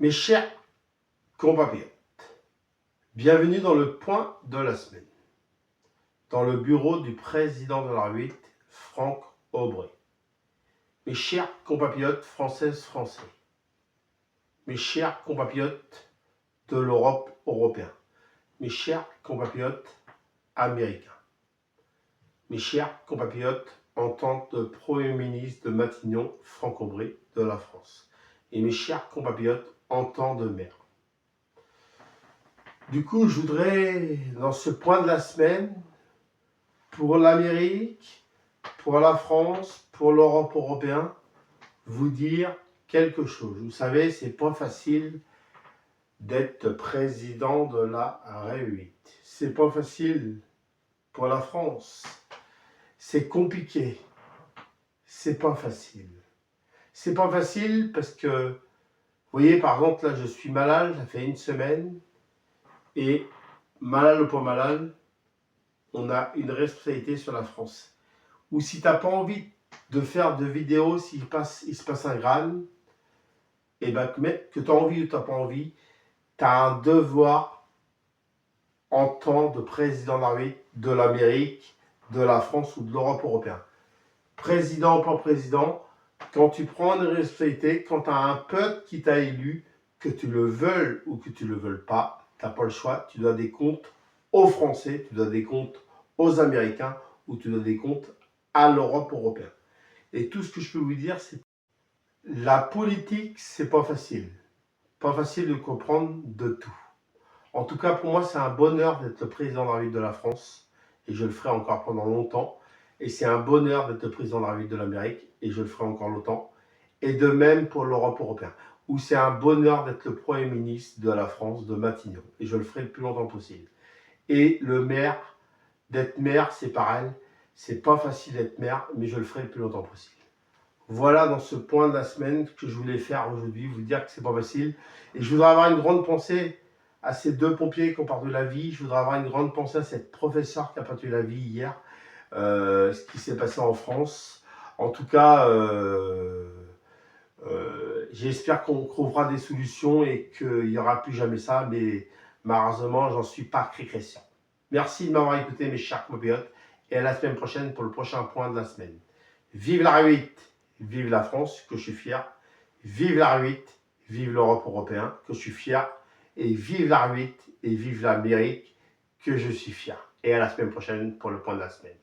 Mes chers compatriotes, bienvenue dans le point de la semaine, dans le bureau du président de la République, Franck Aubry. Mes chers compatriotes françaises, français, mes chers compatriotes de l'Europe européenne, mes chers compatriotes américains, mes chers compatriotes en tant que Premier ministre de Matignon, Franck Aubry de la France, et mes chers compatriotes en tant de maire. Du coup, je voudrais, dans ce point de la semaine, pour l'Amérique, pour la France, pour l'Europe européenne, vous dire quelque chose. Vous savez, c'est pas facile d'être président de la République. C'est pas facile pour la France. C'est compliqué. C'est pas facile. C'est pas facile parce que, vous voyez, par exemple, là, je suis malade, ça fait une semaine, et malade ou pas malade, on a une responsabilité sur la France. Ou si tu n'as pas envie de faire de vidéos, s'il se passe un drame, et ben, que tu as envie ou tu n'as pas envie, tu as un devoir en tant que président de l'Amérique, de la France ou de l'Europe européenne. Président ou pas président, quand tu prends une responsabilité, quand tu as un peuple qui t'a élu, que tu le veuilles ou que tu ne le veuilles pas, tu n'as pas le choix, tu dois des comptes aux Français, tu dois des comptes aux Américains ou tu dois des comptes à l'Europe européenne. Et tout ce que je peux vous dire, c'est que la politique, c'est pas facile. Pas facile de comprendre de tout. En tout cas, pour moi, c'est un bonheur d'être le président de la République de la France, et je le ferai encore pendant longtemps. Et c'est un bonheur d'être le président de la République de l'Amérique, et je le ferai encore longtemps. Et de même pour l'Europe européenne, où c'est un bonheur d'être le Premier ministre de la France, de Matignon, et je le ferai le plus longtemps possible. Et le maire, d'être maire, c'est pareil. C'est pas facile d'être maire, mais je le ferai le plus longtemps possible. Voilà dans ce point de la semaine que je voulais faire aujourd'hui, vous dire que c'est pas facile. Et je voudrais avoir une grande pensée à ces deux pompiers qui ont perdu la vie. Je voudrais avoir une grande pensée à cette professeure qui a perdu la vie hier. Ce qui s'est passé en France. En tout cas, j'espère qu'on trouvera des solutions et qu'il n'y aura plus jamais ça. Mais malheureusement, j'en suis pas chrétien. Merci de m'avoir écouté, mes chers compatriotes. Et à la semaine prochaine pour le prochain point de la semaine. Vive la République! Vive la France, que je suis fier. Vive la République, vive l'Europe européenne, que je suis fier. Et vive la République et vive l'Amérique, que je suis fier. Et à la semaine prochaine pour le point de la semaine.